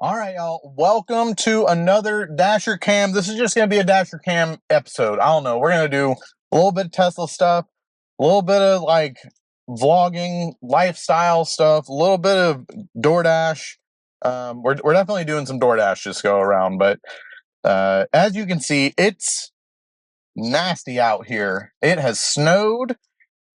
All right, y'all. Welcome to another Dasher Cam. This is just going to be a Dasher Cam episode. I don't know. We're going to do a little bit of Tesla stuff, a little bit of like vlogging, lifestyle stuff, a little bit of DoorDash. We're definitely doing some DoorDash this go around, but as you can see, it's nasty out here. It has snowed,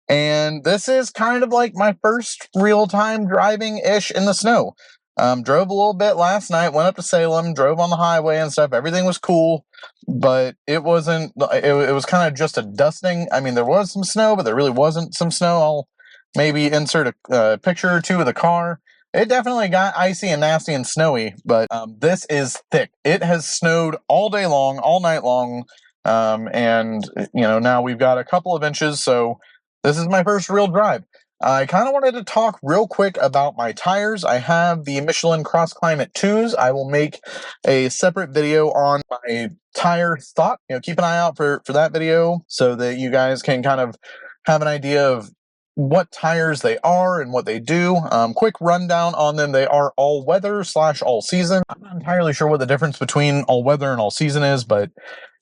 and this is kind of like my first real time driving ish in the snow. Drove a little bit last night, went up to Salem, drove on the highway and stuff. Everything was cool, but it wasn't, it was kind of just a dusting. I mean, there was some snow, but there really wasn't some snow. I'll maybe insert a picture or two of the car. It definitely got icy and nasty and snowy, but this is thick. It has snowed all day long, all night long. And, now we've got a couple of inches, so this is my first real drive. I kind of wanted to talk real quick about my tires. I have the Michelin Cross Climate 2s. I will make a separate video on my tire thought. Keep an eye out for that video so that you guys can kind of have an idea of what tires they are and what they do. Quick rundown on them. They are all weather / all season. I'm not entirely sure what the difference between all weather and all season is, but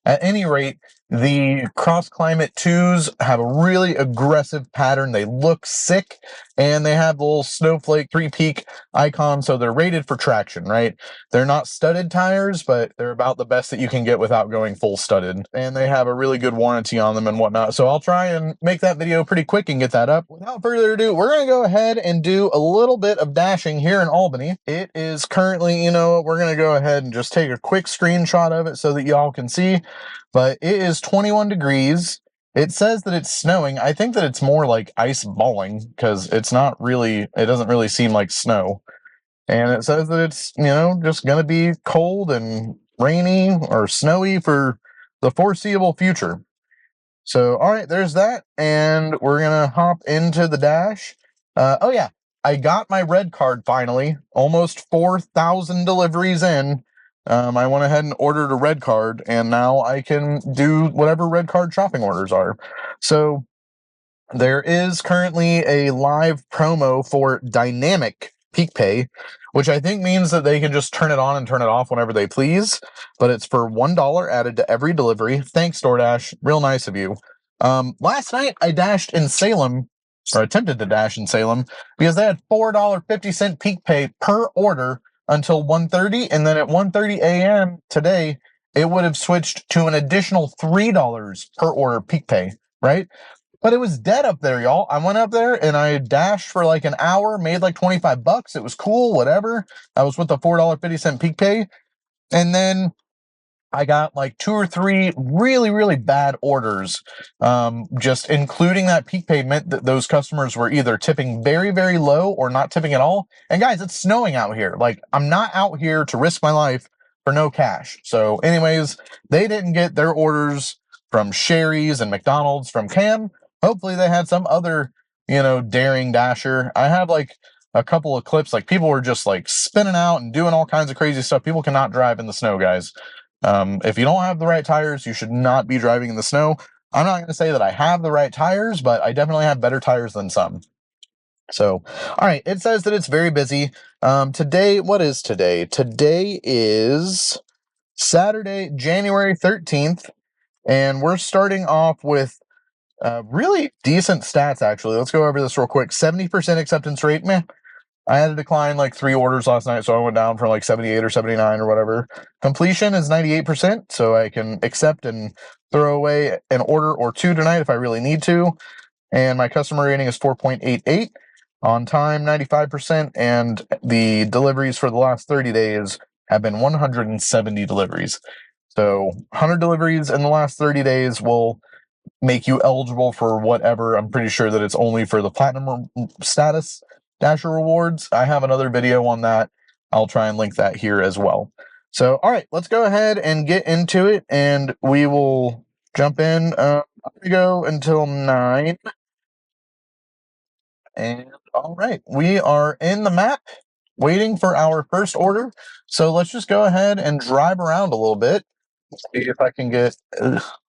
at any rate, the Cross Climate 2s have a really aggressive pattern. They look sick, and they have the little snowflake 3-peak icon, so they're rated for traction, right? They're not studded tires, but they're about the best that you can get without going full studded, and they have a really good warranty on them and whatnot, so I'll try and make that video pretty quick and get that up. Without further ado, we're going to go ahead and do a little bit of dashing here in Albany. It is currently, we're going to go ahead and just take a quick screenshot of it so that y'all can see. But it is 21 degrees. It says that it's snowing. I think that it's more like ice balling because it doesn't really seem like snow. And it says that it's, just going to be cold and rainy or snowy for the foreseeable future. So, all right, there's that. And we're going to hop into the dash. Oh, yeah, I got my red card finally. Almost 4,000 deliveries in. I went ahead and ordered a red card, and now I can do whatever red card shopping orders are. So there is currently a live promo for dynamic peak pay, which I think means that they can just turn it on and turn it off whenever they please, but it's for $1 added to every delivery. Thanks, DoorDash. Real nice of you. Last night I dashed in Salem, or attempted to dash in Salem, because they had $4.50 peak pay per order until 1:30, and then at 1:30 a.m. today, it would have switched to an additional $3 per order peak pay, right? But it was dead up there, y'all. I went up there and I dashed for like an hour, made like 25 bucks. It was cool, whatever. I was with the $4.50 peak pay. And then I got like 2 or 3 really, really bad orders. Just including that peak pay meant that those customers were either tipping very, very low or not tipping at all. And guys, it's snowing out here. Like, I'm not out here to risk my life for no cash. So anyways, they didn't get their orders from Sherry's and McDonald's from Cam. Hopefully they had some other, daring dasher. I have like a couple of clips, like people were just like spinning out and doing all kinds of crazy stuff. People cannot drive in the snow, guys. If you don't have the right tires, you should not be driving in the snow. I'm not going to say that I have the right tires, but I definitely have better tires than some. So, all right, it says that it's very busy. Today, what is today? Today is Saturday, January 13th, and we're starting off with really decent stats, actually. Let's go over this real quick. 70% acceptance rate, meh. I had to decline like 3 orders last night, so I went down from like 78 or 79 or whatever. Completion is 98%, so I can accept and throw away an order or 2 tonight if I really need to. And my customer rating is 4.88. On time, 95%, and the deliveries for the last 30 days have been 170 deliveries. So 100 deliveries in the last 30 days will make you eligible for whatever. I'm pretty sure that it's only for the platinum status Dasher rewards. I have another video on that. I'll try and link that here as well. So, all right, let's go ahead and get into it, and we will jump in. I'm going to go until 9. And, all right, we are in the map, waiting for our first order. So let's just go ahead and drive around a little bit. See if I can get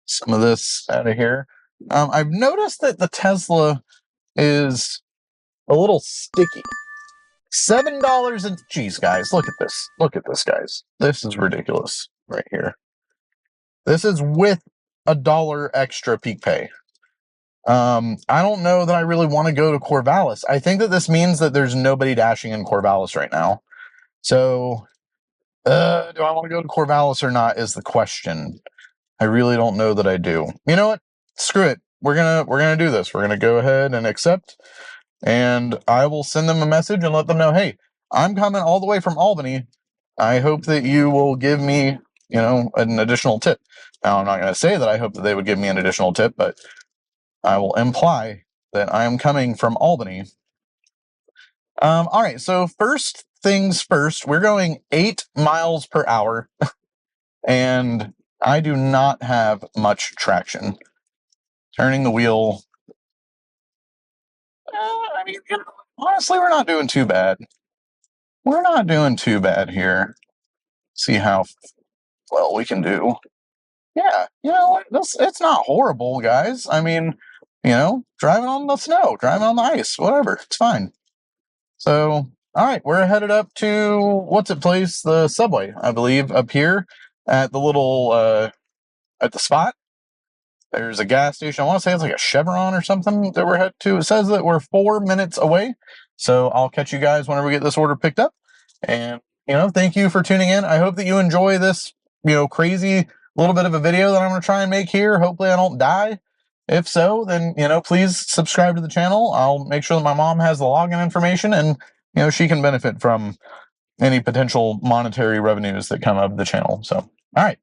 some of this out of here. I've noticed that the Tesla is a little sticky. $7 and geez, guys, look at this. Look at this, guys. This is ridiculous right here. This is with $1 extra peak pay. I don't know that I really want to go to Corvallis. I think that this means that there's nobody dashing in Corvallis right now. So, do I want to go to Corvallis or not is the question. I really don't know that I do. You know what? Screw it. We're gonna do this. We're gonna go ahead and accept, and I will send them a message and let them know, hey, I'm coming all the way from Albany. I hope that you will give me, you know, an additional tip. Now, I'm not going to say that I hope that they would give me an additional tip, but I will imply that I am coming from Albany. All right, so first things first, we're going 8 miles per hour, and I do not have much traction. Turning the wheel. I mean, honestly, we're not doing too bad. We're not doing too bad here. See how well we can do. Yeah, you know, it's not horrible, guys. I mean, you know, driving on the snow, driving on the ice, whatever. It's fine. So, all right, we're headed up to, what's it place? The Subway, I believe, up here at the little, at the spot. There's a gas station. I want to say it's like a Chevron or something that we're headed to. It says that we're 4 minutes away. So I'll catch you guys whenever we get this order picked up. And, you know, thank you for tuning in. I hope that you enjoy this, you know, crazy little bit of a video that I'm going to try and make here. Hopefully I don't die. If so, then, you know, please subscribe to the channel. I'll make sure that my mom has the login information and, you know, she can benefit from any potential monetary revenues that come of the channel. So, all right.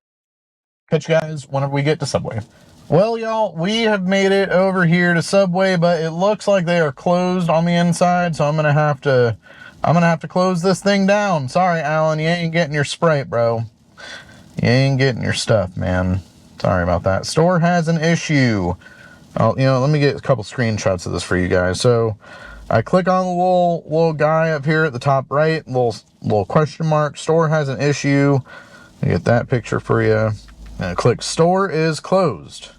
Catch you guys whenever we get to Subway. Well, y'all, we have made it over here to Subway, but it looks like they are closed on the inside, so I'm gonna have to close this thing down. Sorry, Alan, you ain't getting your Sprite, bro. You ain't getting your stuff, man. Sorry about that. Store has an issue. Oh, you know, let me get a couple screenshots of this for you guys. So, I click on the little guy up here at the top right, little question mark. Store has an issue. Let me get that picture for you. And I click store is closed.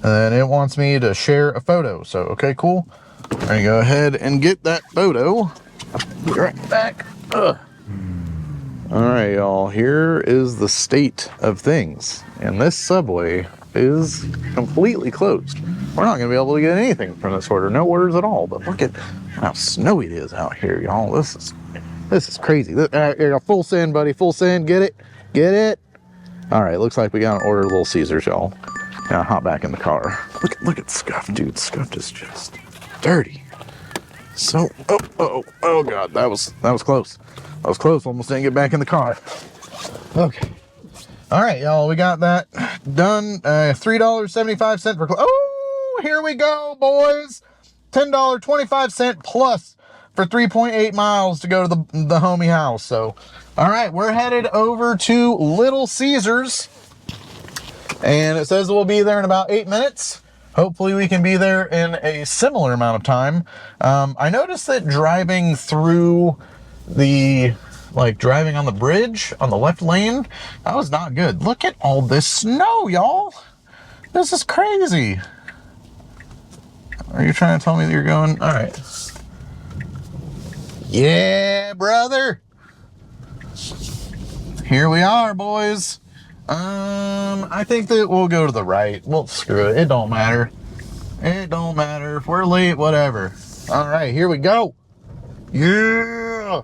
And then it wants me to share a photo. So, okay, cool. I'm going to go ahead and get that photo. Be right back. Ugh. All right, y'all. Here is the state of things. And this Subway is completely closed. We're not going to be able to get anything from this order. No orders at all. But look at how snowy it is out here, y'all. This is crazy. Full send, buddy. Full send. Get it? Get it? All right, looks like we got an order of Little Caesars, y'all. Now hop back in the car. Look at Scuff, dude. Scuff is just dirty. So, oh God, that was close. That was close. Almost didn't get back in the car. Okay. All right, y'all. We got that done. $3.75 per. Oh, here we go, boys. $10.25 plus for 3.8 miles to go to the homie house. So, all right, we're headed over to Little Caesars. And it says we'll be there in about 8 minutes. Hopefully we can be there in a similar amount of time. I noticed that driving through driving on the bridge on the left lane, that was not good. Look at all this snow, y'all. This is crazy. Are you trying to tell me that you're going? All right. Yeah, brother. Here we are, boys. I think that we'll go to the right. Well, screw it. It don't matter. It don't matter. If we're late, whatever. All right, here we go. Yeah.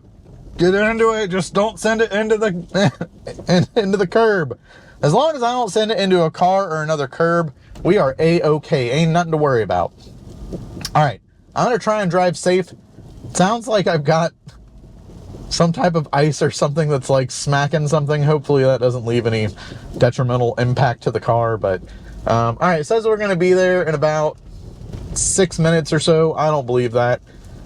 Get into it. Just don't send it into the curb. As long as I don't send it into a car or another curb, we are A-okay. Ain't nothing to worry about. All right. I'm going to try and drive safe. Sounds like I've got some type of ice or something that's like smacking something. Hopefully that doesn't leave any detrimental impact to the car. But all right, it says we're going to be there in about 6 minutes or so. I don't believe that.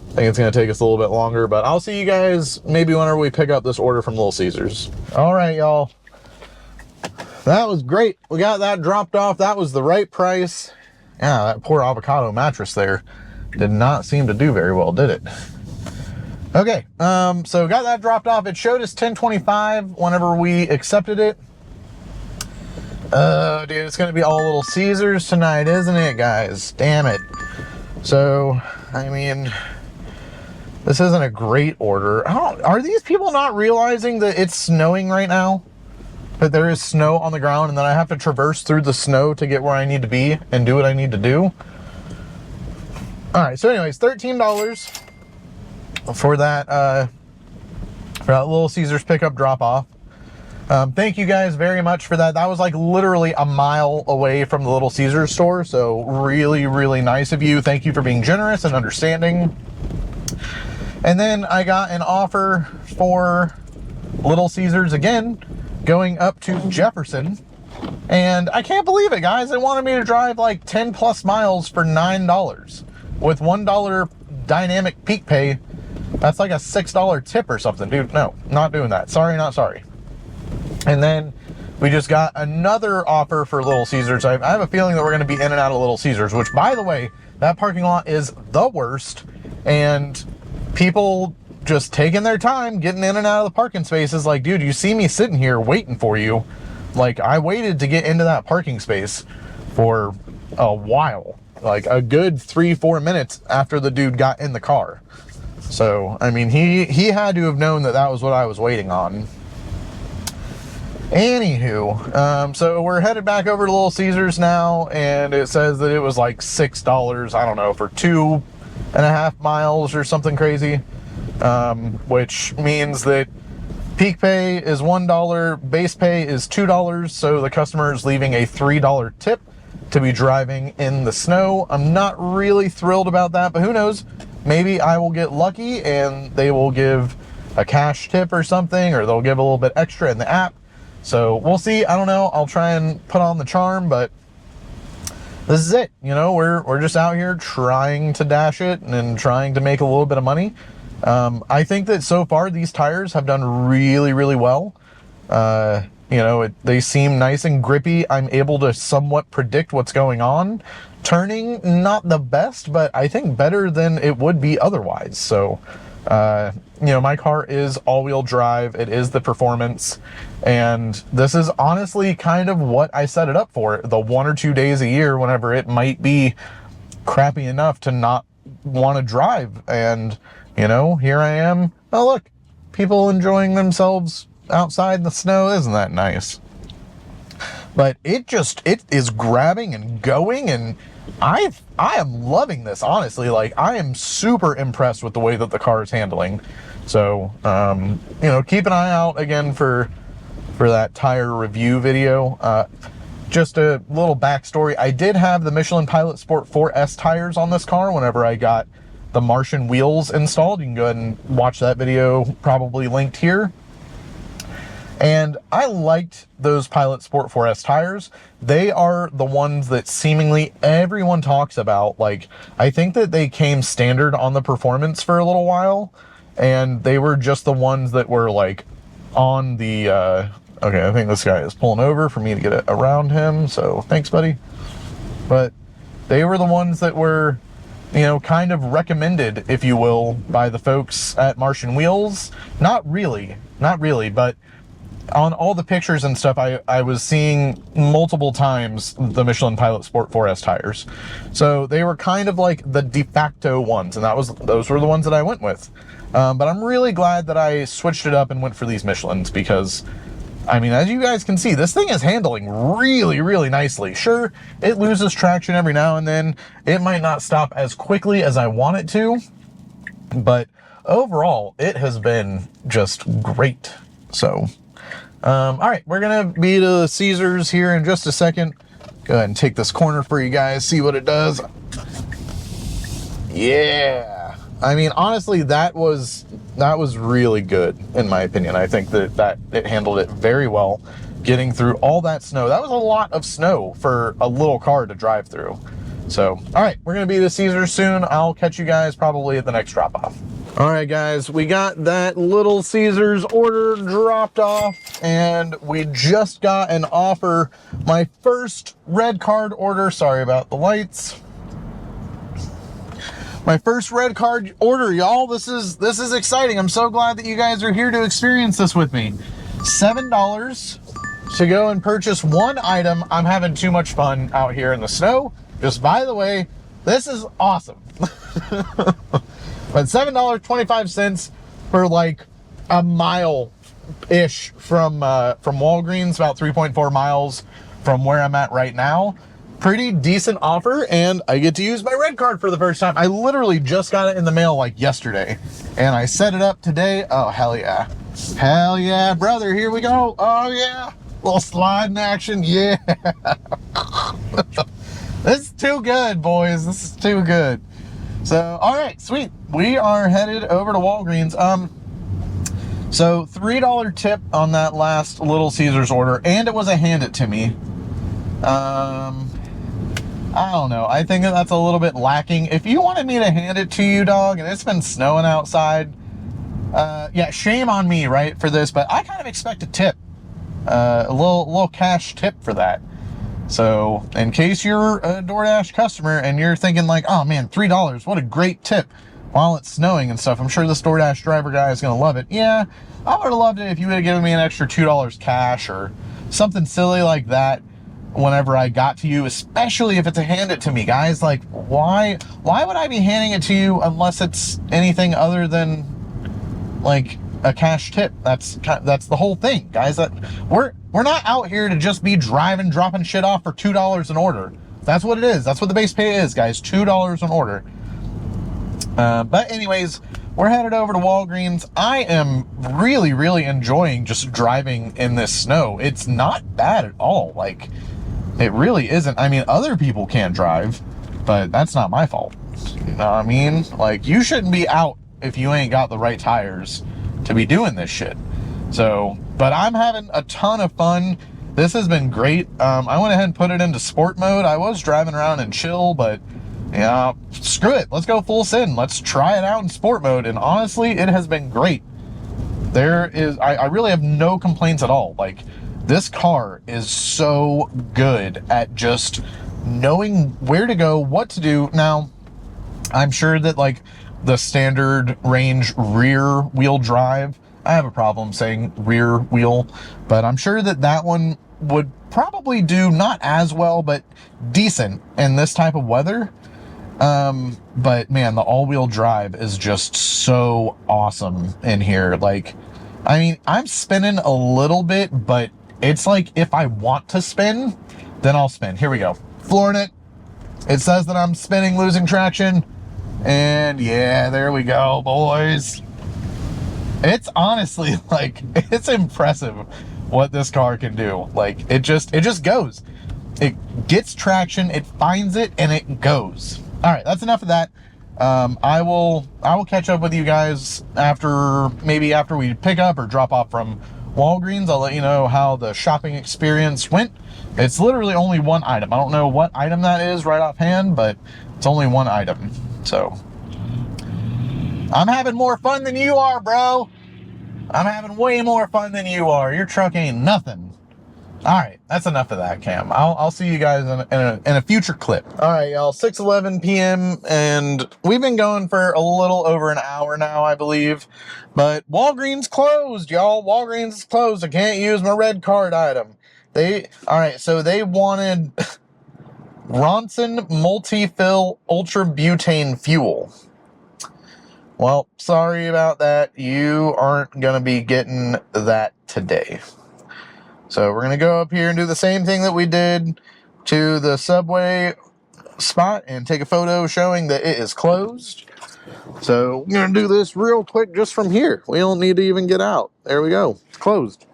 I think it's going to take us a little bit longer, but I'll see you guys maybe whenever we pick up this order from Little Caesars. All right, y'all. That was great. We got that dropped off. That was the right price. Yeah, that poor avocado mattress there did not seem to do very well, did it? Okay, so got that dropped off. It showed us $10.25 whenever we accepted it. Dude, it's gonna be all Little Caesars tonight, isn't it, guys? Damn it. So, I mean, This isn't a great order. Are these people not realizing that it's snowing right now? That there is snow on the ground and then I have to traverse through the snow to get where I need to be and do what I need to do? Alright, so anyways, $13 for that Little Caesars pickup drop-off. Thank you guys very much for that. That was like literally a mile away from the Little Caesars store, so really, really nice of you. Thank you for being generous and understanding. And then I got an offer for Little Caesars again, going up to Jefferson. And I can't believe it, guys. They wanted me to drive like 10 plus miles for $9 with $1 dynamic peak pay. That's like a $6 tip or something, dude. No, not doing that. Sorry, not sorry. And then we just got another offer for Little Caesars. I have a feeling that we're going to be in and out of Little Caesars, which, by the way, that parking lot is the worst. And people just taking their time getting in and out of the parking spaces. Like, dude, you see me sitting here waiting for you. Like, I waited to get into that parking space for a while. Like a good 3-4 minutes after the dude got in the car. So, I mean, he had to have known that that was what I was waiting on. Anywho, so we're headed back over to Little Caesars now, and it says that it was like $6, I don't know, for 2.5 miles or something crazy, which means that peak pay is $1, base pay is $2, so the customer is leaving a $3 tip to be driving in the snow. I'm not really thrilled about that, but who knows? Maybe I will get lucky and they will give a cash tip or something, or they'll give a little bit extra in the app. So we'll see. I don't know. I'll try and put on the charm, but this is it. You know, we're just out here trying to dash it and trying to make a little bit of money. I think that so far these tires have done really, really well. You know, they seem nice and grippy. I'm able to somewhat predict what's going on. Turning, not the best, but I think better than it would be otherwise. So, you know, my car is all-wheel drive. It is the performance. And this is honestly kind of what I set it up for. The 1 or 2 days a year whenever it might be crappy enough to not want to drive. And, you know, here I am. Oh, look, people enjoying themselves outside in the snow. Isn't that nice? But it is grabbing and going, and I am loving this, honestly. Like, I am super impressed with the way that the car is handling. So, you know, keep an eye out again for that tire review video. Just a little backstory. I did have the Michelin Pilot Sport 4S tires on this car whenever I got the Martian wheels installed. You can go ahead and watch that video, probably linked here. And I liked those Pilot Sport 4S tires. They are the ones that seemingly everyone talks about. Like, I think that they came standard on the performance for a little while, and they were just the ones that were like on the, okay, I think this guy is pulling over for me to get around him, so thanks, buddy. But they were the ones that were, you know, kind of recommended, if you will, by the folks at Martian Wheels. Not really, but on all the pictures and stuff, I was seeing multiple times the Michelin Pilot Sport 4S tires. So they were kind of like the de facto ones, and those were the ones that I went with. But I'm really glad that I switched it up and went for these Michelins, because, I mean, as you guys can see, this thing is handling really, really nicely. Sure, it loses traction every now and then. It might not stop as quickly as I want it to, but overall, it has been just great. So, all right, we're gonna be to Caesars here in just a second. Go ahead and take this corner for you guys, see what it does. Yeah, I mean, honestly, that was really good in my opinion. I think that it handled it very well, getting through all that snow. That was a lot of snow for a little car to drive through. So, all right, we're gonna be to Caesars soon. I'll catch you guys probably at the next drop-off. All right, guys, we got that Little Caesars order dropped off, and we just got an offer. My first red card order. Sorry about the lights. My first red card order, y'all. This is exciting. I'm so glad that you guys are here to experience this with me. $7 to go and purchase one item. I'm having too much fun out here in the snow. Just by the way, this is awesome. But $7.25 for like a mile-ish from Walgreens, about 3.4 miles from where I'm at right now. Pretty decent offer, and I get to use my red card for the first time. I literally just got it in the mail like yesterday, and I set it up today. Oh, hell yeah. Hell yeah, brother, here we go. Oh yeah, little sliding action, yeah. This is too good, boys. This is too good. So, all right, sweet. We are headed over to Walgreens. So $3 tip on that last Little Caesars order, and it was a hand it to me. I don't know. I think that's a little bit lacking. If you wanted me to hand it to you, dog, and it's been snowing outside, yeah, shame on me, right, for this, but I kind of expect a tip. A little cash tip for that. So, in case you're a DoorDash customer and you're thinking like, oh man, $3, what a great tip while it's snowing and stuff. I'm sure this DoorDash driver guy is going to love it. Yeah, I would have loved it if you would have given me an extra $2 cash or something silly like that whenever I got to you, especially if it's a hand it to me, guys. Like, why would I be handing it to you unless it's anything other than like a cash tip? That's the whole thing, guys. That we're not out here to just be dropping shit off for $2 an order. That's what it is. That's what the base pay is, guys. $2 an order. But anyways, we're headed over to Walgreens. I am really, really enjoying just driving in this snow. It's not bad at all. Like, it really isn't. I mean, other people can't drive, but that's not my fault. You know what I mean? Like, you shouldn't be out if you ain't got the right tires to be doing this shit. So, but I'm having a ton of fun. This has been great. I went ahead and put it into sport mode. I was driving around in chill, but yeah, screw it. Let's go full send. Let's try it out in sport mode. And honestly, it has been great. I really have no complaints at all. Like, this car is so good at just knowing where to go, what to do. Now, I'm sure that like the standard range rear wheel drive, I have a problem saying rear wheel, but I'm sure that that one would probably do not as well, but decent in this type of weather. But man, the all-wheel drive is just so awesome in here. Like, I mean, I'm spinning a little bit, but it's like if I want to spin, then I'll spin. Here we go. Flooring it. It says that I'm spinning, losing traction. And yeah, there we go, boys. It's honestly like, it's impressive what this car can do. Like, it just goes. It gets traction, it finds it, and it goes. All right, that's enough of that. I will catch up with you guys after we pick up or drop off from Walgreens. I'll let you know how the shopping experience went. It's literally only one item. I don't know what item that is right offhand, but it's only one item. So I'm having more fun than you are, bro. I'm having way more fun than you are. Your truck ain't nothing. All right, that's enough of that, Cam. I'll see you guys in a future clip. All right, y'all, 6:11 p.m. and we've been going for a little over an hour now, I believe. But Walgreens closed, y'all. Walgreens is closed. I can't use my red card item. All right, so they wanted Ronson multi-fill ultra butane fuel. Well, sorry about that. You aren't going to be getting that today. So we're going to go up here and do the same thing that we did to the Subway spot and take a photo showing that it is closed. So we're going to do this real quick just from here. We don't need to even get out. There we go. It's closed.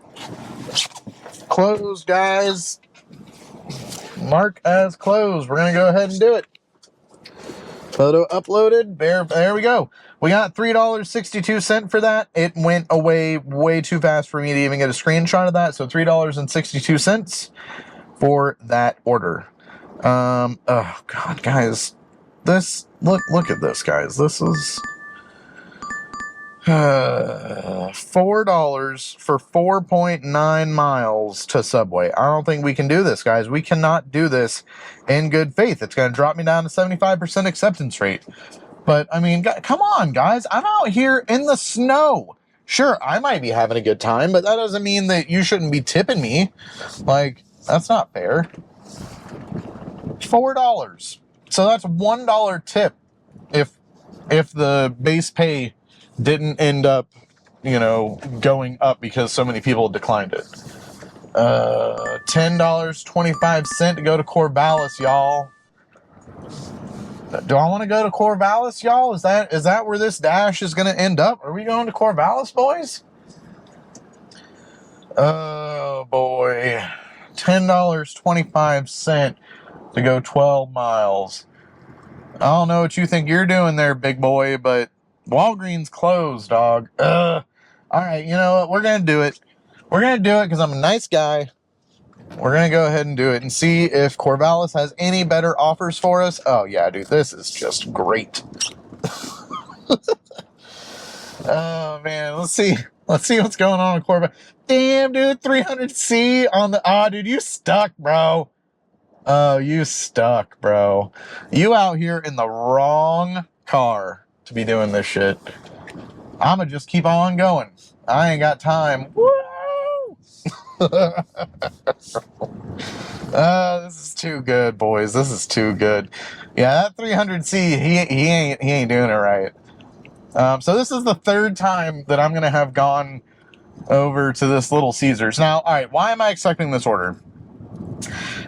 Closed, guys. Mark as closed. We're going to go ahead and do it. Photo uploaded. There we go. We got $3.62 for that. It went away way too fast for me to even get a screenshot of that. So $3.62 for that order. Oh God, guys, this look at this, guys. This is $4 for 4.9 miles to Subway. I don't think we can do this, guys. We cannot do this in good faith. It's going to drop me down to 75% acceptance rate. But, I mean, come on, guys. I'm out here in the snow. Sure, I might be having a good time, but that doesn't mean that you shouldn't be tipping me. Like, that's not fair. $4. So that's $1 tip if if the base pay didn't end up, you know, going up because so many people declined it. $10.25 to go to Corvallis, y'all. Do I want to go to Corvallis, y'all? Is that where this dash is going to end up? Are we going to Corvallis, boys? Oh boy, $10.25 to go 12 miles. I don't know what you think you're doing there, big boy, but Walgreens closed, dog. All right, you know what? We're gonna do it. We're gonna do it because I'm a nice guy. We're gonna go ahead and do it and see if Corvallis has any better offers for us. Oh yeah, dude, this is just great. Oh man, let's see what's going on with Corvallis. Damn, dude, 300C on the. Oh, dude, you stuck, bro. Oh, you stuck, bro. You out here in the wrong car to be doing this shit. I'ma just keep on going. I ain't got time. Woo! This is too good, boys. This is too good. Yeah, that 300C, he ain't doing it right. So this is the third time that I'm gonna have gone over to this Little Caesars. Now, all right, why am I accepting this order?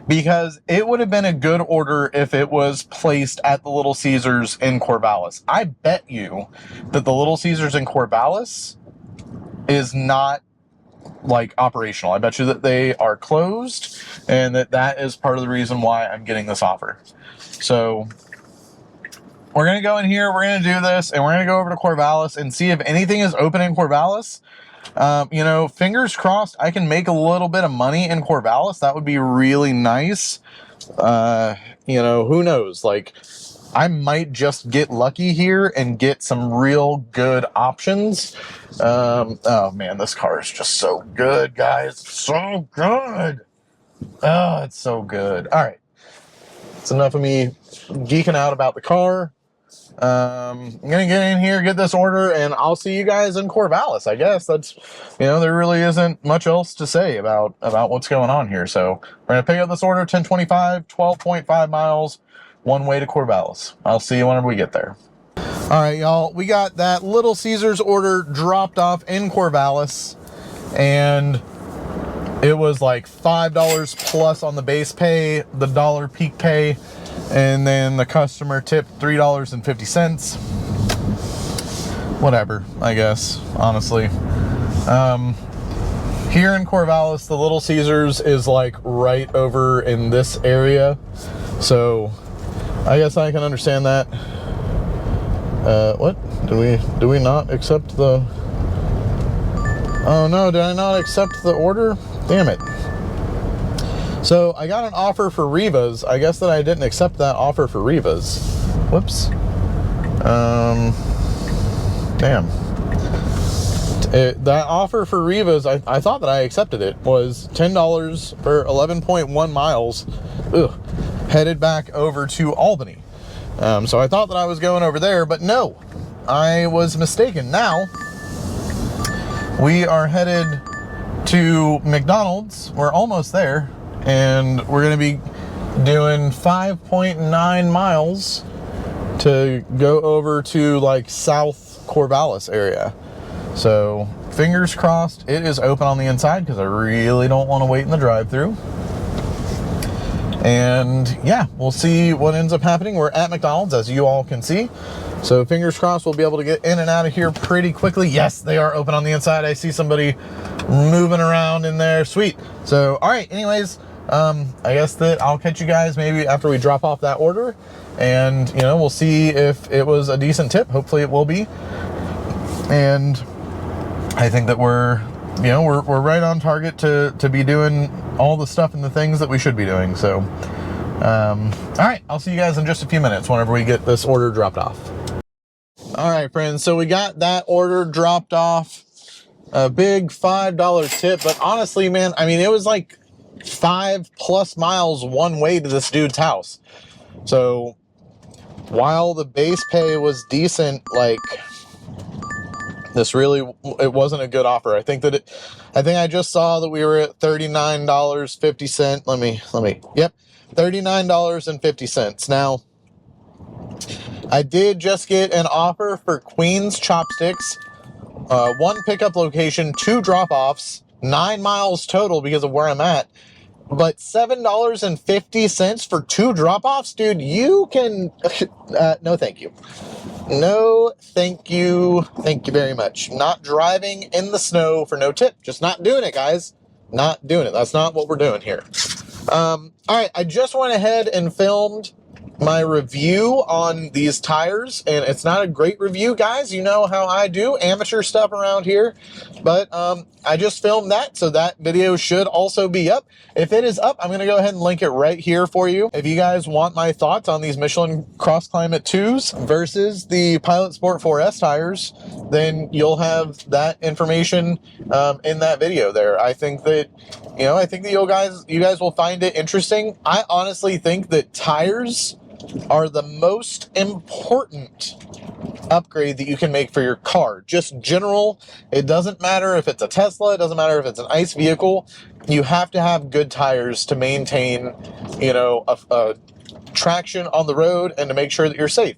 Because it would have been a good order if it was placed at the Little Caesars in Corvallis. I bet you that the Little Caesars in Corvallis is not like operational. I bet you that they are closed, and that is part of the reason why I'm getting this offer. So we're going to go in here, we're going to do this, and we're going to go over to Corvallis and see if anything is open in Corvallis. You know, fingers crossed I can make a little bit of money in Corvallis. That would be really nice. You know, who knows? Like, I might just get lucky here and get some real good options. Oh man, this car is just so good, guys. So good. Oh, it's so good. All right. It's enough of me geeking out about the car. I'm gonna get in here, get this order, and I'll see you guys in Corvallis. I guess that's, you know, there really isn't much else to say about what's going on here. So we're gonna pick up this order, 1025, 12.5 miles, one way to Corvallis. I'll see you whenever we get there. All right, y'all, we got that Little Caesars order dropped off in Corvallis, and it was like $5 plus on the base pay, the dollar peak pay, and then the customer tipped $3.50. Whatever, I guess, honestly. Here in Corvallis, the Little Caesars is like right over in this area, so I guess I can understand that. What? Do we not accept the... Oh no, did I not accept the order? Damn it. So I got an offer for Rivas. I guess that I didn't accept that offer for Rivas. Whoops. Damn. That offer for Rivas, I thought that I accepted it, was $10 for 11.1 miles. Ugh. Headed back over to Albany. So I thought that I was going over there, but no, I was mistaken. Now, we are headed to McDonald's. We're almost there, and we're going to be doing 5.9 miles to go over to like South Corvallis area. So fingers crossed it is open on the inside, because I really don't want to wait in the drive-thru. And yeah, we'll see what ends up happening. We're at McDonald's, as you all can see. So fingers crossed we'll be able to get in and out of here pretty quickly. Yes, they are open on the inside. I see somebody moving around in there. Sweet. So, all right, anyways, I guess that I'll catch you guys maybe after we drop off that order. And, you know, we'll see if it was a decent tip. Hopefully it will be. And I think that we're right on target to be doing all the stuff and the things that we should be doing. So, all right, I'll see you guys in just a few minutes whenever we get this order dropped off. All right, friends, so we got that order dropped off. A big $5 tip, but honestly, man, I mean, it was like 5+ miles one way to this dude's house. So while the base pay was decent, like, this really, it wasn't a good offer. I think I just saw that we were at $39.50. Yep, $39.50. Now, I did just get an offer for Queen's Chopsticks. 1 pickup location, 2 drop-offs, 9 miles total because of where I'm at. But $7.50 for 2 drop-offs? Dude, you can... no, thank you. No, thank you. Thank you very much. Not driving in the snow for no tip. Just not doing it, guys. Not doing it. That's not what we're doing here. All right, I just went ahead and filmed my review on these tires, and it's not a great review, guys. You know how I do amateur stuff around here, but I just filmed that, so that video should also be up. If it is up, I'm going to go ahead and link it right here for you. If you guys want my thoughts on these Michelin Cross Climate 2s versus the Pilot Sport 4S tires, then you'll have that information in that video there. I think that, I think that you guys will find it interesting. I honestly think that tires are the most important upgrade that you can make for your car. Just general, it doesn't matter if it's a Tesla, it doesn't matter if it's an ICE vehicle. You have to have good tires to maintain, a traction on the road and to make sure that you're safe.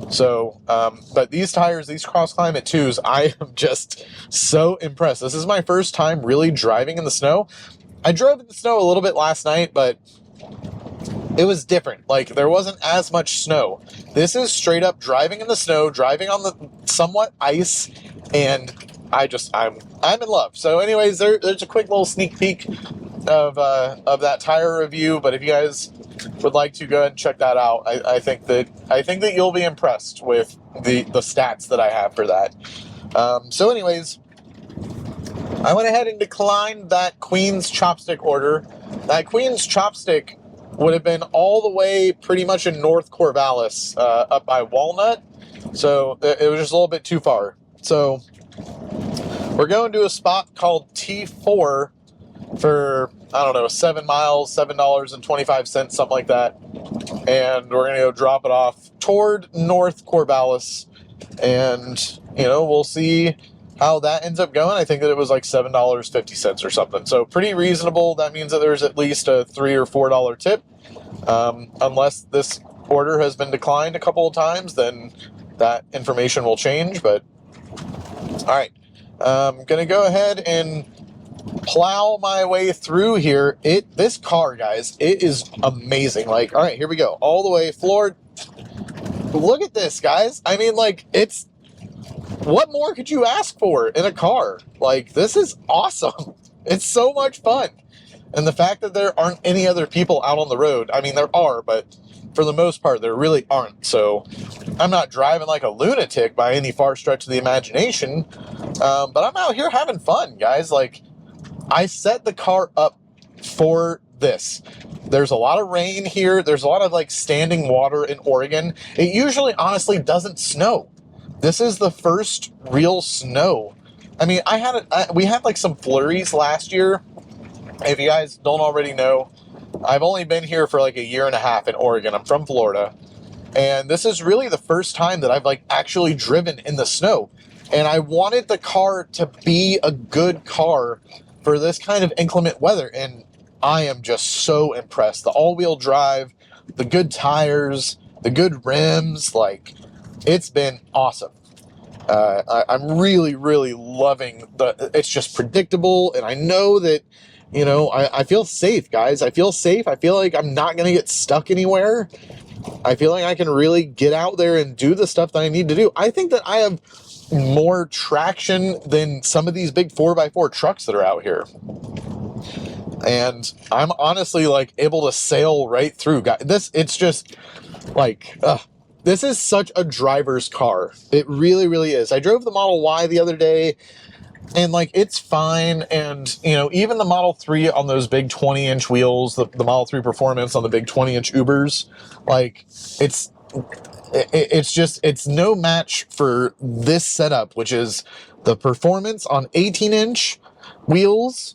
So, but these tires, these Cross Climate 2s, I am just so impressed. This is my first time really driving in the snow. I drove in the snow a little bit last night, but it was different. Like, there wasn't as much snow. This is straight up driving in the snow, driving on the somewhat ice, and I'm in love. So anyways, there's a quick little sneak peek of that tire review, but if you guys would like to go ahead and check that out, I think that you'll be impressed with the stats that I have for that. So anyways, I went ahead and declined that Queen's Chopstick order. That Queen's Chopstick would have been all the way pretty much in North Corvallis, up by Walnut. So it was just a little bit too far. So we're going to a spot called T4 for, I don't know, 7 miles, $7.25, something like that. And we're going to go drop it off toward North Corvallis. And, we'll see how that ends up going. I think that it was like $7.50 or something. So pretty reasonable. That means that there's at least a $3 or $4 tip. Unless this order has been declined a couple of times, then that information will change. But all right, I'm going to go ahead and plow my way through here. This car, guys, it is amazing. Like, all right, here we go. All the way floored. Look at this, guys. I mean, like, what more could you ask for in a car? Like, this is awesome. It's so much fun. And the fact that there aren't any other people out on the road, I mean, there are, but for the most part, there really aren't. So I'm not driving like a lunatic by any far stretch of the imagination, but I'm out here having fun, guys. Like, I set the car up for this. There's a lot of rain here. There's a lot of like standing water in Oregon. It usually honestly doesn't snow. This is the first real snow. I mean, we had like some flurries last year. If you guys don't already know, I've only been here for like a year and a half in Oregon. I'm from Florida. And this is really the first time that I've like actually driven in the snow. And I wanted the car to be a good car for this kind of inclement weather. And I am just so impressed. The all-wheel drive, the good tires, the good rims, like, it's been awesome. I'm really, really loving it's just predictable. And I know that, I feel safe, guys. I feel safe. I feel like I'm not going to get stuck anywhere. I feel like I can really get out there and do the stuff that I need to do. I think that I have more traction than some of these big 4x4 trucks that are out here. And I'm honestly like able to sail right through. It's just like, this is such a driver's car. It really, really is. I drove the Model Y the other day, and like, it's fine. And, even the Model 3 on those big 20-inch wheels, the Model 3 Performance on the big 20-inch Ubers, like, it's no match for this setup, which is the Performance on 18-inch wheels,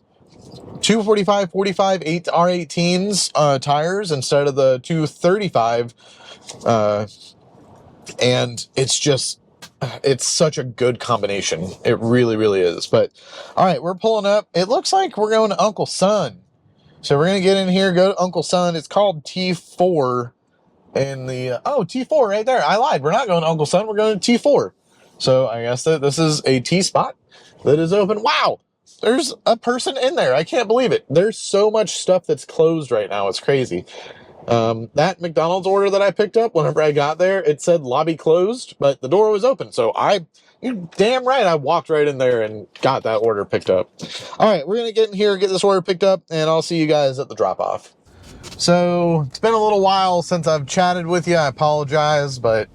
245, 45, R18s tires instead of the 235, and it's such a good combination. It really, really is. But all right, we're pulling up. It looks like we're going to Uncle Son. So we're going to get in here, go to Uncle Son. It's called T4. in the, oh, T4 right there. I lied. We're not going to Uncle Son. We're going to T4. So I guess that this is a T spot that is open. Wow. There's a person in there. I can't believe it. There's so much stuff that's closed right now. It's crazy. That McDonald's order that I picked up, whenever I got there, it said lobby closed, but the door was open. So you're damn right, I walked right in there and got that order picked up. All right, we're going to get in here, get this order picked up, and I'll see you guys at the drop-off. So it's been a little while since I've chatted with you. I apologize, but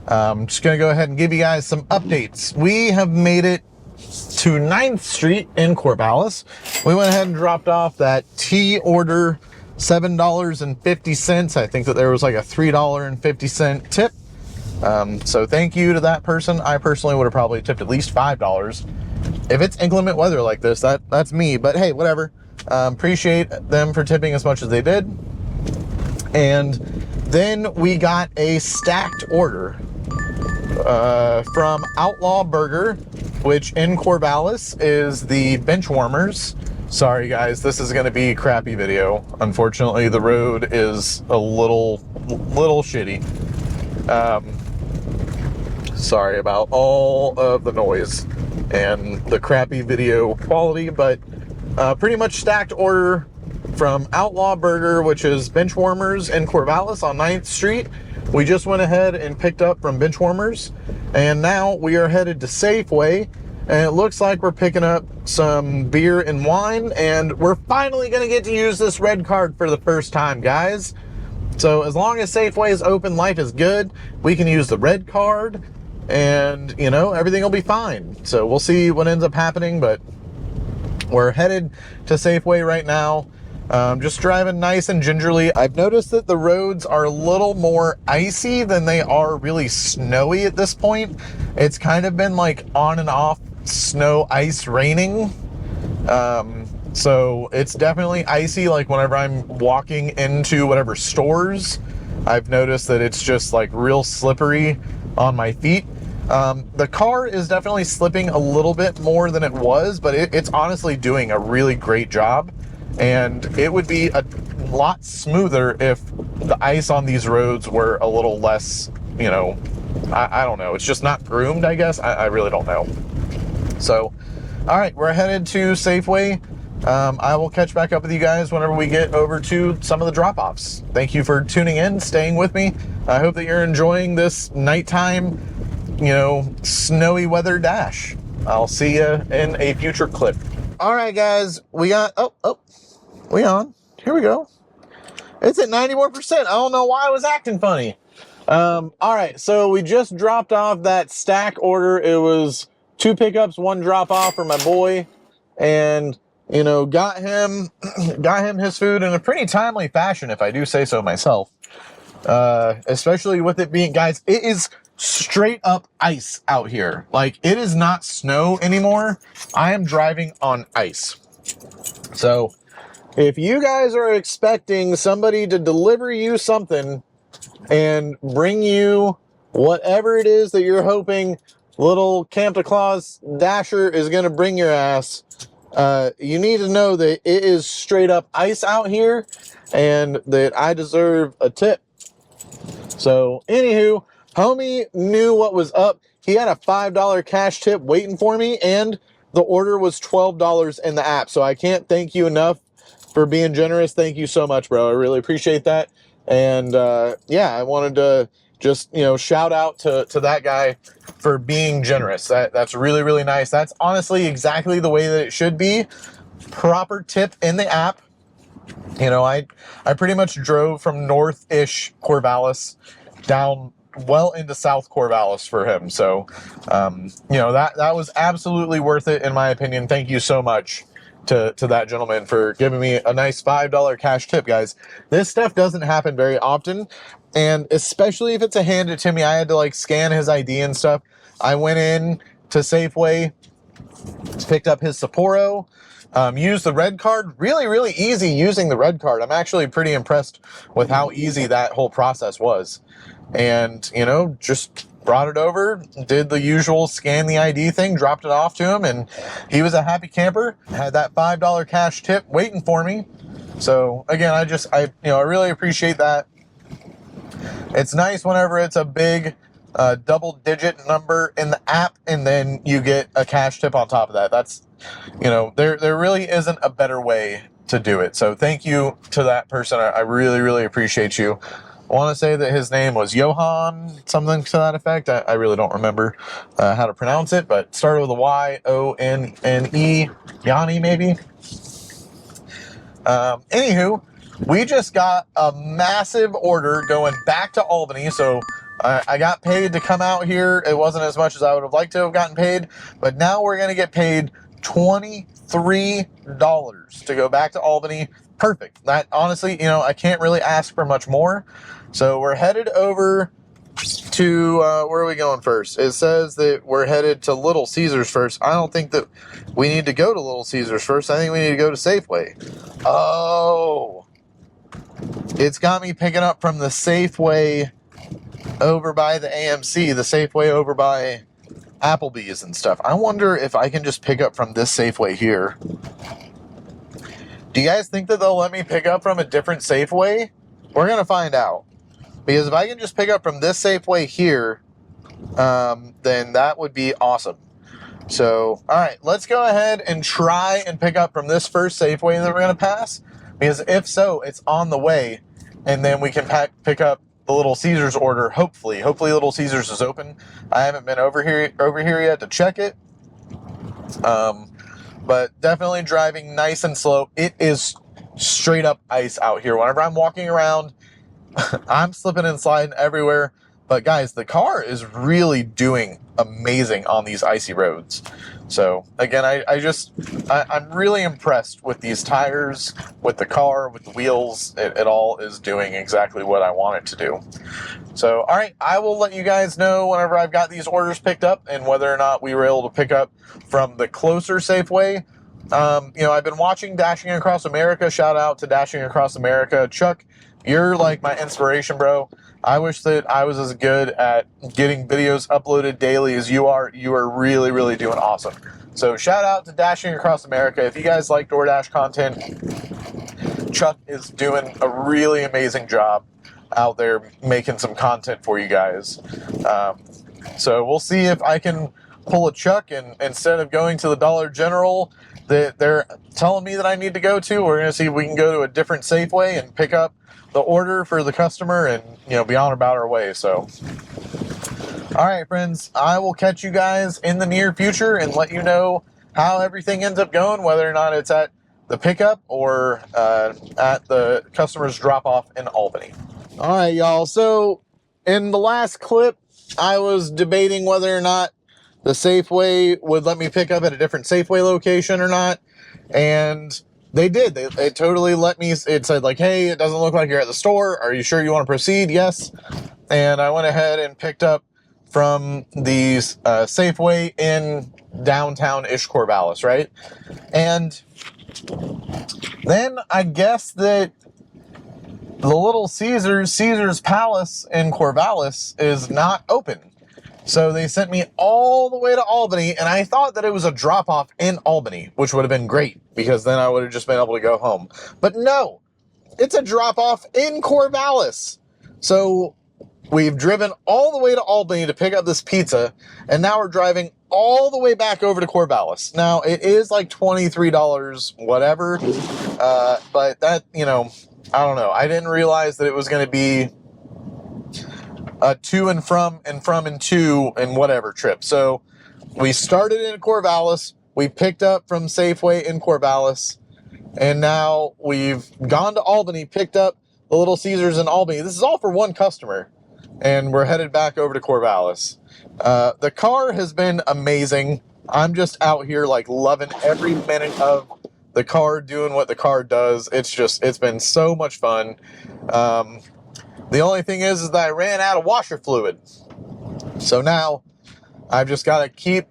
I'm just going to go ahead and give you guys some updates. We have made it to 9th Street in Corvallis. We went ahead and dropped off that tea order, $7.50. I think that there was like a $3.50 tip. So thank you to that person. I personally would have probably tipped at least $5. If it's inclement weather like this, that's me. But hey, whatever. Appreciate them for tipping as much as they did. And then we got a stacked order from Outlaw Burger, which in Corvallis is the bench warmers. Sorry guys, this is going to be a crappy video. Unfortunately, the road is a little shitty. Sorry about all of the noise and the crappy video quality, but pretty much stacked order from Outlaw Burger, which is bench warmers in Corvallis on 9th Street. We just went ahead and picked up from bench warmers, and now we are headed to Safeway, and it looks like we're picking up some beer and wine, and we're finally going to get to use this red card for the first time, guys. So as long as Safeway is open, life is good. We can use the red card, and you know, everything will be fine. So we'll see what ends up happening, but we're headed to Safeway right now. Just driving nice and gingerly. I've noticed that the roads are a little more icy than they are really snowy at this point. It's kind of been like on and off snow, ice, raining. So it's definitely icy. Like whenever I'm walking into whatever stores, I've noticed that it's just like real slippery on my feet. The car is definitely slipping a little bit more than it was, but it's honestly doing a really great job. And it would be a lot smoother if the ice on these roads were a little less, you know, I don't know. It's just not groomed, I guess. I really don't know. So, all right, we're headed to Safeway. I will catch back up with you guys whenever we get over to some of the drop-offs. Thank you for tuning in, staying with me. I hope that you're enjoying this nighttime, you know, snowy weather dash. I'll see you in a future clip. All right, guys, we got, we on. Here we go. It's at 91%. I don't know why I was acting funny. All right, so we just dropped off that stack order. It was 2 pickups, 1 drop off for my boy, and you know, got him his food in a pretty timely fashion, if I do say so myself. Especially with it being, guys, it is straight up ice out here. Like, it is not snow anymore. I am driving on ice. So if you guys are expecting somebody to deliver you something and bring you whatever it is that you're hoping little Santa Claus Dasher is going to bring your ass, you need to know that it is straight up ice out here and that I deserve a tip. So anywho, homie knew what was up. He had a $5 cash tip waiting for me, and the order was $12 in the app. So I can't thank you enough for being generous. Thank you so much, bro. I really appreciate that. And yeah, I wanted to just, you know, shout out to that guy for being generous. That's really, really nice. That's honestly exactly the way that it should be. Proper tip in the app. You know, I pretty much drove from north-ish Corvallis down well into South Corvallis for him. So, you know, that was absolutely worth it, in my opinion. Thank you so much to that gentleman for giving me a nice $5 cash tip, guys. This stuff doesn't happen very often, and especially if it's a hand it to me, I had to like scan his ID and stuff. I went in to Safeway, picked up his Sapporo, used the red card. Really, really easy using the red card. I'm actually pretty impressed with how easy that whole process was. And, you know, just brought it over, did the usual scan the ID thing, dropped it off to him, and he was a happy camper. Had that $5 cash tip waiting for me. So again, I really appreciate that. It's nice whenever it's a big double-digit number in the app, and then you get a cash tip on top of that. That's, you know, there really isn't a better way to do it. So thank you to that person. I really, really appreciate you. I want to say that his name was Johan, something to that effect. I really don't remember how to pronounce it, but started with a Y-O-N-N-E, Yanni maybe. Anywho, we just got a massive order going back to Albany, so I got paid to come out here. It wasn't as much as I would have liked to have gotten paid, but now we're going to get paid $23 to go back to Albany. Perfect. That, honestly, you know, I can't really ask for much more. So we're headed over to, where are we going first? It says that we're headed to Little Caesars first. I don't think that we need to go to Little Caesars first. I think we need to go to Safeway. Oh, it's got me picking up from the Safeway over by the AMC, the Safeway over by Applebee's and stuff. I wonder if I can just pick up from this Safeway here. Do you guys think that they'll let me pick up from a different Safeway? We're going to find out. Because if I can just pick up from this Safeway here, then that would be awesome. So, all right, let's go ahead and try and pick up from this first Safeway that we're going to pass. Because if so, it's on the way. And then we can pick up the Little Caesars order, hopefully. Hopefully Little Caesars is open. I haven't been over here yet to check it. But definitely driving nice and slow. It is straight up ice out here. Whenever I'm walking around, I'm slipping and sliding everywhere. But guys, the car is really doing amazing on these icy roads. So again, I'm really impressed with these tires, with the car, with the wheels. It all is doing exactly what I want it to do. So, all right, I will let you guys know whenever I've got these orders picked up and whether or not we were able to pick up from the closer Safeway. You know, I've been watching Dashing Across America. Shout out to Dashing Across America. Chuck, you're like my inspiration, bro. I wish that I was as good at getting videos uploaded daily as you are. You are really, really doing awesome. So shout out to Dashing Across America. If you guys like DoorDash content, Chuck is doing a really amazing job out there making some content for you guys. So we'll see if I can pull a Chuck, and instead of going to the Dollar General that they're telling me that I need to go to, we're going to see if we can go to a different Safeway and pick up the order for the customer and, you know, be on about our way. So, all right, friends, I will catch you guys in the near future and let you know how everything ends up going, whether or not it's at the pickup or at the customer's drop-off in Albany. All right, y'all. So in the last clip, I was debating whether or not the Safeway would let me pick up at a different Safeway location or not. And they did. They totally let me. It said like, hey, it doesn't look like you're at the store. Are you sure you want to proceed? Yes. And I went ahead and picked up from the Safeway in downtown-ish Corvallis, right? And then I guess that the Little Caesars Palace in Corvallis is not open. So they sent me all the way to Albany, and I thought that it was a drop-off in Albany, which would have been great, because then I would have just been able to go home. But no, it's a drop-off in Corvallis. So we've driven all the way to Albany to pick up this pizza, and now we're driving all the way back over to Corvallis. Now, it is like $23, whatever, but that, you know, I don't know. I didn't realize that it was going to be a to and from and to and whatever trip. So we started in Corvallis. We picked up from Safeway in Corvallis. And now we've gone to Albany, picked up the Little Caesars in Albany. This is all for one customer. And we're headed back over to Corvallis. The car has been amazing. I'm just out here like loving every minute of the car, doing what the car does. It's been so much fun. The only thing is that I ran out of washer fluid. So now I've just got to keep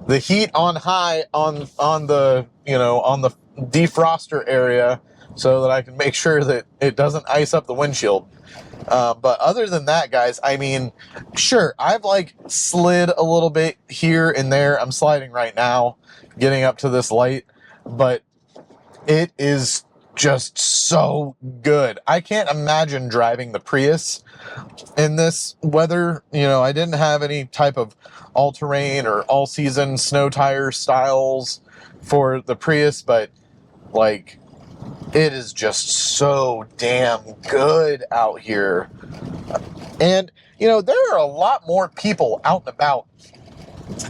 the heat on high on the, you know, on the defroster area so that I can make sure that it doesn't ice up the windshield. But other than that, guys, I mean, sure, I've like slid a little bit here and there. I'm sliding right now, getting up to this light, but it is just so good. I can't imagine driving the Prius in this weather. You know, I didn't have any type of all-terrain or all-season snow tire styles for the Prius, but like, it is just so damn good out here. And, you know, there are a lot more people out and about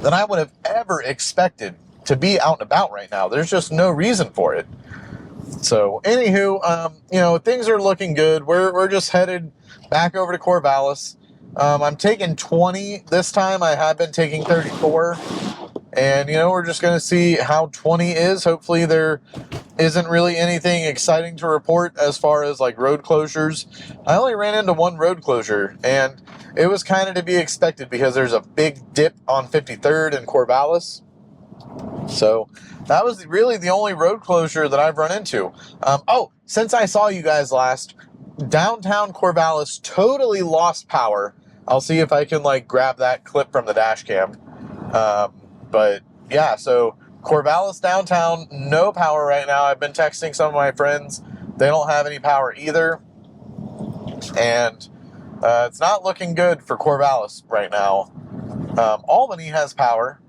than I would have ever expected to be out and about right now. There's just no reason for it. So, anywho, you know, things are looking good. We're just headed back over to Corvallis. I'm taking 20 this time. I have been taking 34. And, you know, we're just going to see how 20 is. Hopefully there isn't really anything exciting to report as far as like road closures. I only ran into one road closure, and it was kind of to be expected because there's a big dip on 53rd in Corvallis. So that was really the only road closure that I've run into. Oh, since I saw you guys last, downtown Corvallis totally lost power. I'll see if I can like grab that clip from the dash cam. But yeah, so Corvallis downtown, no power right now. I've been texting some of my friends. They don't have any power either. And it's not looking good for Corvallis right now. Albany has power,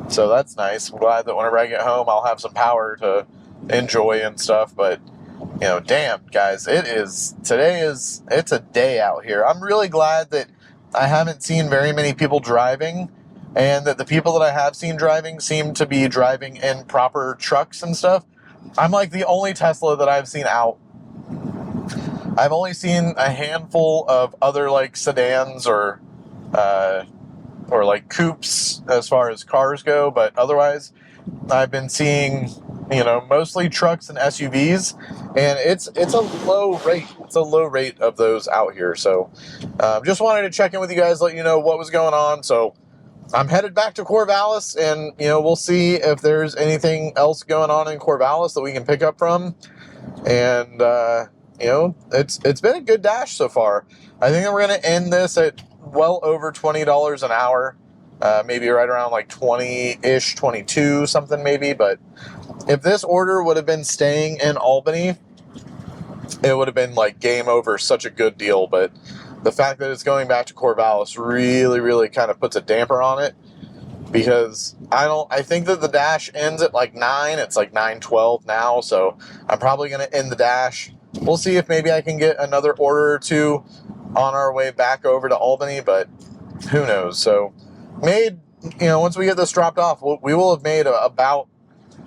so that's nice. I'm glad that whenever I get home, I'll have some power to enjoy and stuff. But, you know, damn, guys, it's a day out here. I'm really glad that I haven't seen very many people driving, and that the people that I have seen driving seem to be driving in proper trucks and stuff. I'm like the only Tesla that I've seen out. I've only seen a handful of other like sedans or like coupes as far as cars go, but otherwise I've been seeing, you know, mostly trucks and SUVs, and it's a low rate. It's a low rate of those out here. So just wanted to check in with you guys, let you know what was going on. So I'm headed back to Corvallis, and, you know, we'll see if there's anything else going on in Corvallis that we can pick up from. And, you know, it's been a good dash so far. I think that we're going to end this at well over $20 an hour, maybe right around like 20-ish, 22, something maybe. But if this order would have been staying in Albany, it would have been like game over, such a good deal. But the fact that it's going back to Corvallis really, really kind of puts a damper on it, because I think that the dash ends at like 9. It's like 9:12 now, so I'm probably going to end the dash. We'll see if maybe I can get another order or two on our way back over to Albany, but who knows. So you know, once we get this dropped off, we will have made about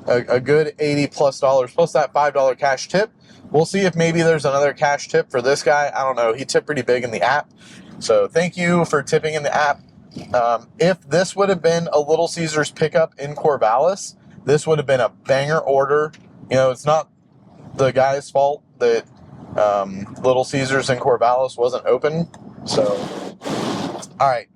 a good $80+ plus that $5 cash tip. We'll see if maybe there's another cash tip for this guy. I don't know. He tipped pretty big in the app. So thank you for tipping in the app. If this would have been a Little Caesars pickup in Corvallis, this would have been a banger order. You know, it's not the guy's fault that Little Caesars in Corvallis wasn't open. So, all right.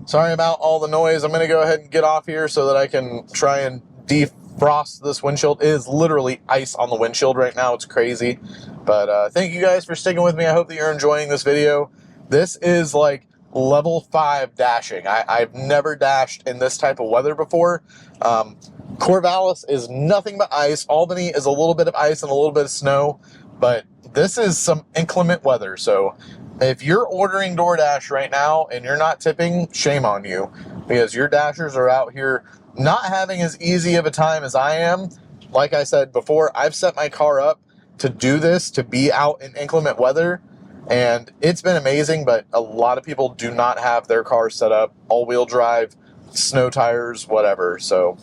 Sorry about all the noise. I'm going to go ahead and get off here so that I can try and defrost this windshield. It is literally ice on the windshield right now. It's crazy. But thank you guys for sticking with me. I hope that you're enjoying this video. This is like level 5 dashing. I've never dashed in this type of weather before. Corvallis is nothing but ice. Albany is a little bit of ice and a little bit of snow. But this is some inclement weather. So if you're ordering DoorDash right now and you're not tipping, shame on you, because your dashers are out here not having as easy of a time as I am. Like I said before, I've set my car up to do this, to be out in inclement weather, and it's been amazing. But a lot of people do not have their cars set up all-wheel drive, snow tires, whatever. So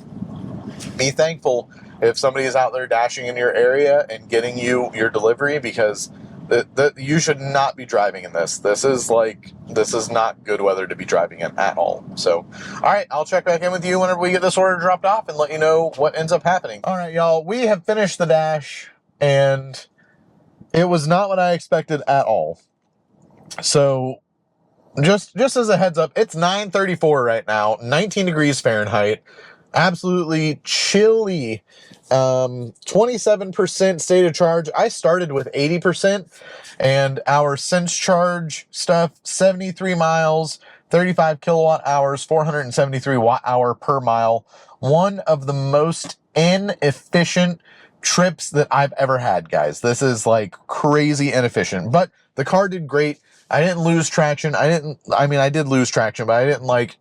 be thankful if somebody is out there dashing in your area and getting you your delivery, because you should not be driving in this. This is not good weather to be driving in at all. So, all right, I'll check back in with you whenever we get this order dropped off and let you know what ends up happening. All right, y'all, we have finished the dash, and it was not what I expected at all. So just as a heads up, it's 9:34 right now, 19 degrees Fahrenheit. Absolutely chilly. 27% state of charge. I started with 80%, and our sense charge stuff, 73 miles, 35 kilowatt hours, 473 watt hour per mile. One of the most inefficient trips that I've ever had, guys. This is like crazy inefficient, but the car did great. I didn't lose traction. I mean, I did lose traction, but I didn't like,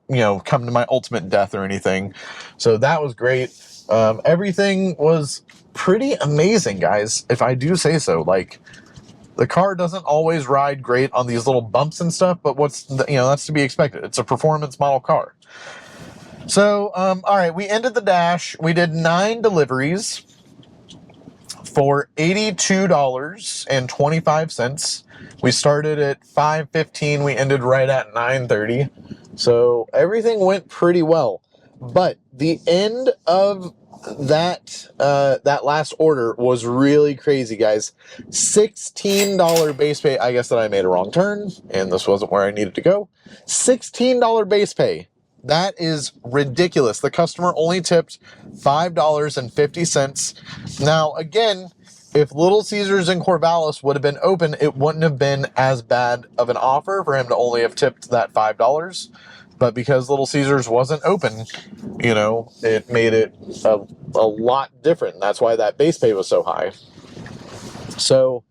come to my ultimate death or anything. So that was great. Everything was pretty amazing, guys, if I do say so. Like, the car doesn't always ride great on these little bumps and stuff, but that's to be expected. It's a performance model car. So, all right, we ended the dash. We did 9 deliveries for $82.25. We started at 5:15. We ended right at 9:30. So everything went pretty well. But the end of that last order was really crazy, guys. $16 base pay. I guess that I made a wrong turn, and this wasn't where I needed to go. $16 base pay. That is ridiculous. The customer only tipped $5.50. Now, again, if Little Caesars in Corvallis would have been open, it wouldn't have been as bad of an offer for him to only have tipped that $5. But because Little Caesars wasn't open, it made it a lot different. That's why that base pay was so high. So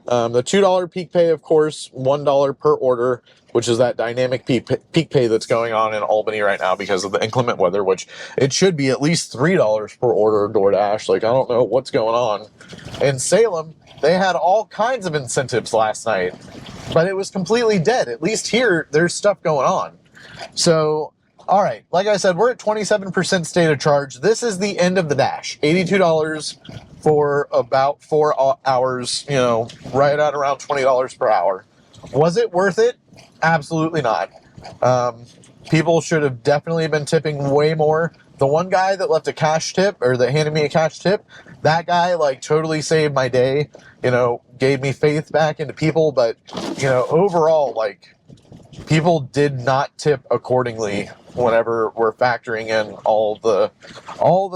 the $2 peak pay, of course, $1 per order, which is that dynamic peak pay that's going on in Albany right now because of the inclement weather, which it should be at least $3 per order DoorDash. Like, I don't know what's going on. In Salem, they had all kinds of incentives last night, but it was completely dead. At least here, there's stuff going on. So, all right, like I said, we're at 27% state of charge. This is the end of the dash. $82 for about 4 hours, right at around $20 per hour. Was it worth it? Absolutely not. People should have definitely been tipping way more. The one guy that left a cash tip, or that handed me a cash tip, that guy, like, totally saved my day, gave me faith back into people. But, overall, like, people did not tip accordingly whenever we're factoring in all the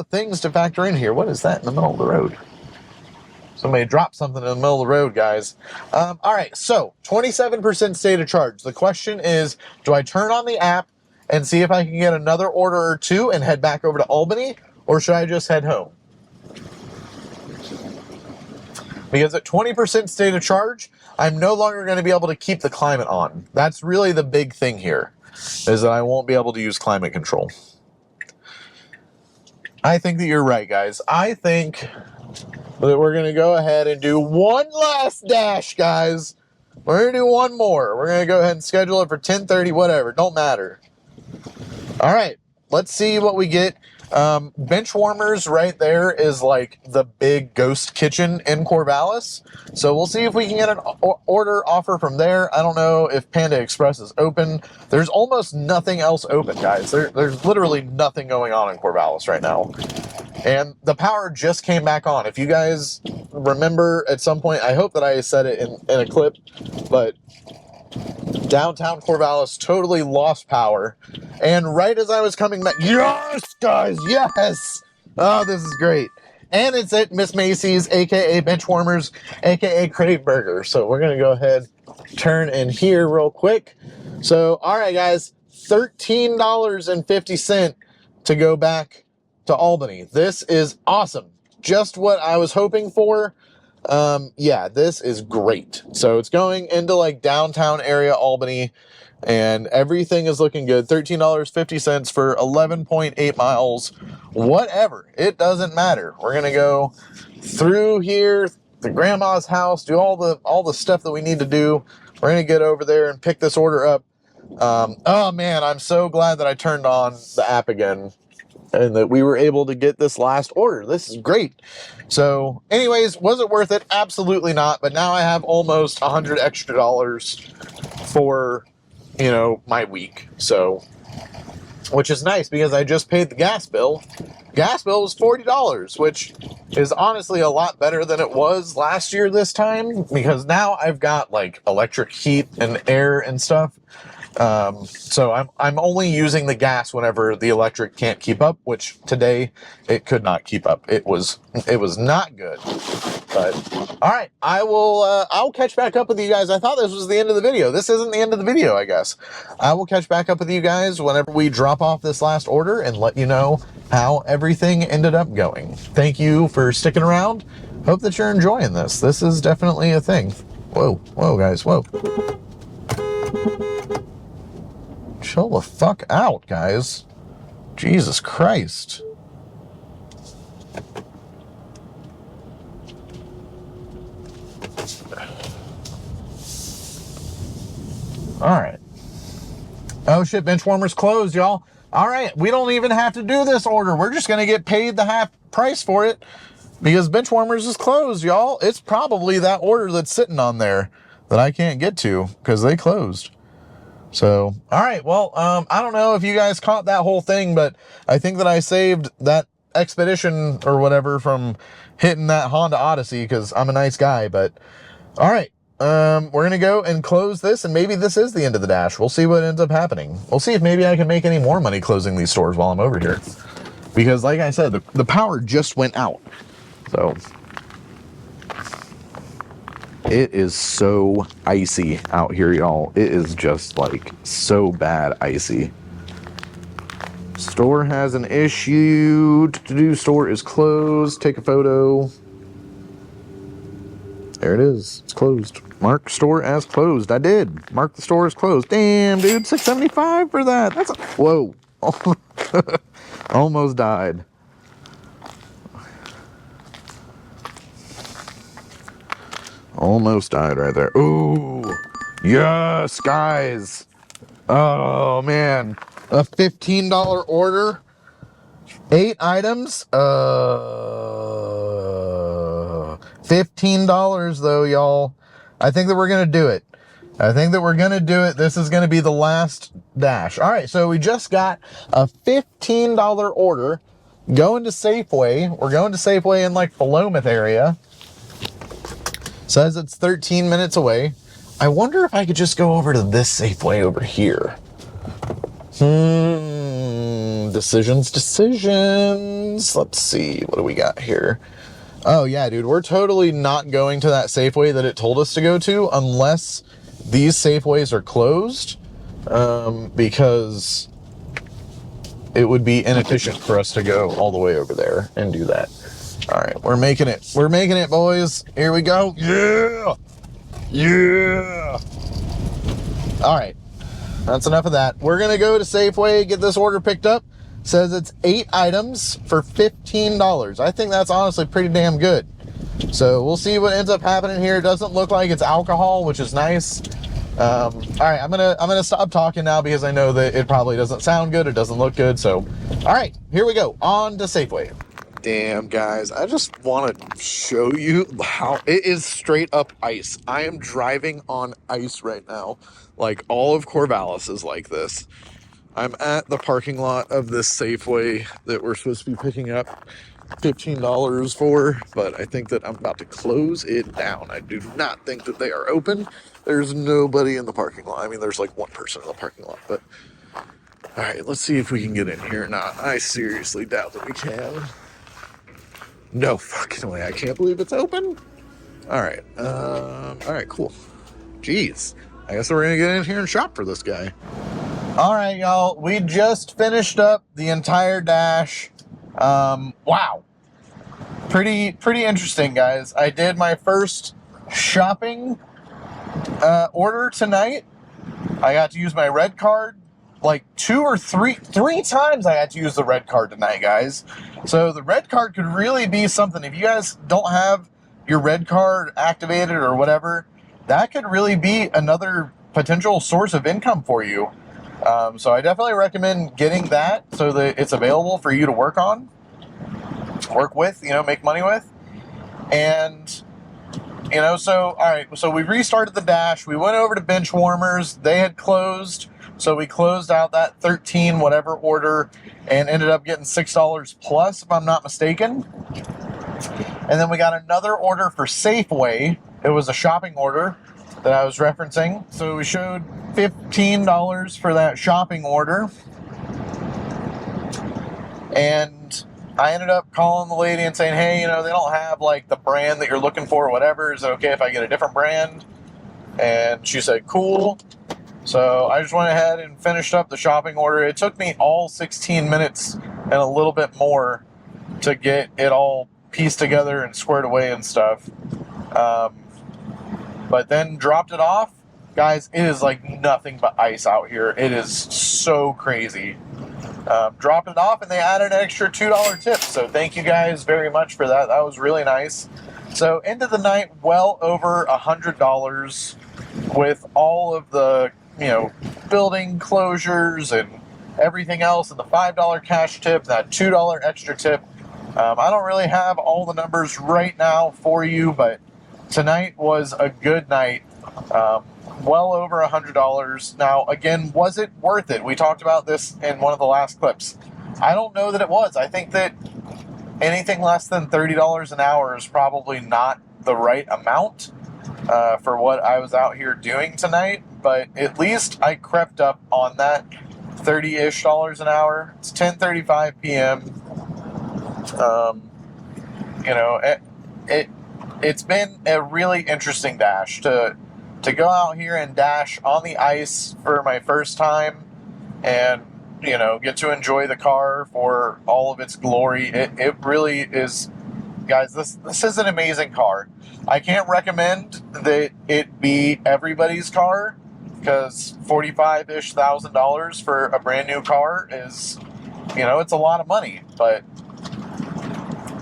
things to factor in here. What is that in the middle of the road? Somebody dropped something in the middle of the road, guys. All right, so 27% state of charge. The question is, do I turn on the app and see if I can get another order or two and head back over to Albany, or should I just head home? Because at 20% state of charge, I'm no longer going to be able to keep the climate on. That's really the big thing here, is that I won't be able to use climate control. I think that you're right, guys. I think that we're going to go ahead and do one last dash, guys. We're going to do one more. We're going to go ahead and schedule it for 10:30, whatever. Don't matter. All right, let's see what we get. Bench Warmers right there is like the big ghost kitchen in Corvallis. So we'll see if we can get an order offer from there. I don't know if Panda Express is open. There's almost nothing else open, guys. There's literally nothing going on in Corvallis right now. And the power just came back on. If you guys remember at some point, I hope that I said it in a clip, but downtown Corvallis totally lost power. And right as I was coming back, yes, guys, yes! Oh, this is great. And it's at Miss Macy's, a.k.a. Benchwarmers, a.k.a. Crave Burger. So we're going to go ahead, turn in here real quick. So, all right, guys, $13.50 to go back to Albany. This is awesome. Just what I was hoping for. Yeah, this is great. So it's going into like downtown area Albany, and everything is looking good. $13.50 for 11.8 miles. Whatever. It doesn't matter. We're going to go through here, the grandma's house, do all the stuff that we need to do. We're going to get over there and pick this order up. Oh man, I'm so glad that I turned on the app again and that we were able to get this last order. This is great. So anyways, was it worth it? Absolutely not. But now I have almost $100 extra for, my week. So, which is nice because I just paid the gas bill. Gas bill was $40, which is honestly a lot better than it was last year this time, because now I've got like electric heat and air and stuff. So I'm only using the gas whenever the electric can't keep up, which today it could not keep up. It was not good. But all right, I'll catch back up with you guys. I thought this was the end of the video. This isn't the end of the video, I guess. I will catch back up with you guys whenever we drop off this last order and let you know how everything ended up going. Thank you for sticking around. Hope that you're enjoying this. This is definitely a thing. Whoa, guys, whoa. Chill the fuck out, guys. Jesus Christ. Alright. Oh shit, Benchwarmer's closed, y'all. Alright, we don't even have to do this order. We're just gonna get paid the half price for it because Benchwarmers is closed, y'all. It's probably that order that's sitting on there that I can't get to because they closed. So, alright, well, I don't know if you guys caught that whole thing, but I think that I saved that expedition or whatever from hitting that Honda Odyssey because I'm a nice guy, but alright. We're going to go and close this, and maybe this is the end of the dash. We'll see what ends up happening. We'll see if maybe I can make any more money closing these stores while I'm over here. Because, like I said, the power just went out. So, it is so icy out here, y'all. It is just, like, so bad icy. Store has an issue. To-do store is closed. Take a photo. There it is. It's closed. Mark store as closed. I did. Mark the store as closed. Damn, dude. $6.75 for that. That's a... Whoa. Almost died. Almost died right there. Ooh. Yes, guys. Oh, man. A $15 order. 8 items. $15 though, y'all. I think that we're going to do it. This is going to be the last dash. All right, so we just got a $15 order going to Safeway. We're going to Safeway in like Philomath area. Says it's 13 minutes away. I wonder if I could just go over to this Safeway over here. Decisions. Let's see. What do we got here? Oh, yeah, dude. We're totally not going to that Safeway that it told us to go to unless these Safeways are closed, because it would be inefficient for us to go all the way over there and do that. All right, we're making it. We're making it, boys. Here we go. Yeah! Yeah! All right. That's enough of that. We're going to go to Safeway, get this order picked up. Says it's 8 items for $15. I think that's honestly pretty damn good. So we'll see what ends up happening here. It doesn't look like it's alcohol, which is nice. All right, I'm gonna stop talking now because I know that it probably doesn't sound good. It doesn't look good. So, all right, here we go. On to Safeway. Damn, guys, I just want to show you how it is straight up ice. I am driving on ice right now. Like, all of Corvallis is like this. I'm at the parking lot of this Safeway that we're supposed to be picking up $15 for, but I think that I'm about to close it down. I do not think that they are open. There's nobody in the parking lot. I mean, there's like one person in the parking lot, but all right, let's see if we can get in here or not. I seriously doubt that we can. No fucking way. I can't believe it's open. All right, cool. Jeez, I guess we're gonna get in here and shop for this guy. All right, y'all, we just finished up the entire dash. Wow. Pretty interesting, guys. I did my first shopping order tonight. I got to use my red card like three times. I had to use the red card tonight, guys. So the red card could really be something. If you guys don't have your red card activated or whatever, that could really be another potential source of income for you. So I definitely recommend getting that so that it's available for you to work with, make money with. And, so, all right, so we restarted the dash. We went over to Benchwarmers. They had closed. So we closed out that 13 whatever order and ended up getting $6 plus, if I'm not mistaken. And then we got another order for Safeway. It was a shopping order. that I was referencing. So we showed $15 for that shopping order. And I ended up calling the lady and saying, hey, you know, they don't have like the brand that you're looking for or whatever. Is it okay if I get a different brand? And she said, cool. So I just went ahead and finished up the shopping order. It took me all 16 minutes and a little bit more to get it all pieced together and squared away and stuff. But then dropped it off. Guys, it is like nothing but ice out here. It is so crazy. Dropped it off, and they added an extra $2 tip. So thank you guys very much for that. That was really nice. So end of the night, well over $100 with all of the, you know, building closures and everything else, and the $5 cash tip, that $2 extra tip. I don't really have all the numbers right now for you, but tonight was a good night. Well over $100. Now, again, was it worth it? We talked about this in one of the last clips. I don't know that it was. I think that anything less than $30 an hour is probably not the right amount for what I was out here doing tonight, but at least I crept up on that $30-ish an hour. It's 10:35 p.m. You know, it's been a really interesting dash to go out here and dash on the ice for my first time and, you know, get to enjoy the car for all of its glory. It really is, guys, this is an amazing car. I can't recommend that it be everybody's car, because $45-ish thousand for a brand new car is, you know, it's a lot of money. But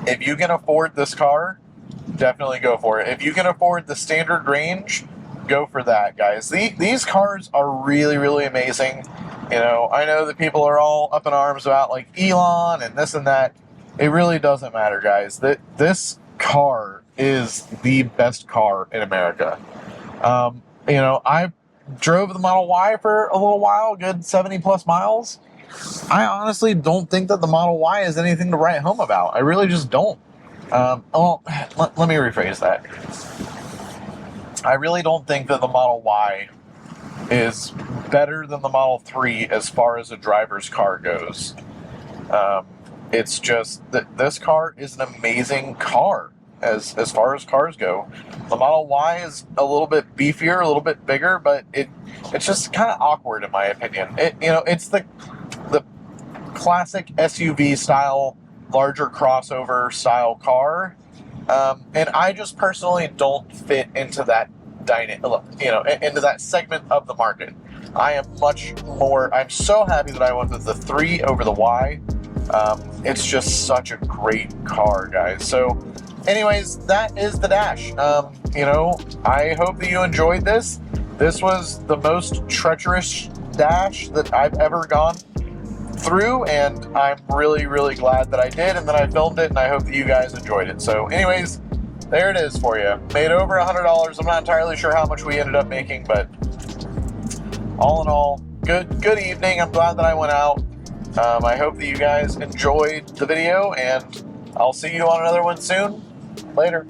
if you can afford this car, definitely go for it. If you can afford the standard range, go for that, guys. These cars are really, really amazing. You know, I know that people are all up in arms about like Elon and this and that. It really doesn't matter, guys. This car is the best car in America. You know, I drove the Model Y for a little while, good 70 plus miles. I honestly don't think that the Model Y is anything to write home about. I really just don't. Well, let me rephrase that. I really don't think that the Model Y is better than the Model 3 as far as a driver's car goes. It's just that this car is an amazing car as far as cars go. The Model Y is a little bit beefier, a little bit bigger, but it's just kind of awkward in my opinion. It's the classic SUV style, larger crossover style car. And I just personally don't fit into that into that segment of the market. I'm so happy that I went with the 3 over the Y. It's just such a great car, guys. So anyways, that is the dash. I hope that you enjoyed this. This was the most treacherous dash that I've ever gone through, and I'm really, really glad that I did and that I filmed it, and I hope that you guys enjoyed it. So anyways, there it is for you. Made over $100. I'm not entirely sure how much we ended up making, but all in all, good evening. I'm glad that I went out. I hope that you guys enjoyed the video, and I'll see you on another one soon. Later.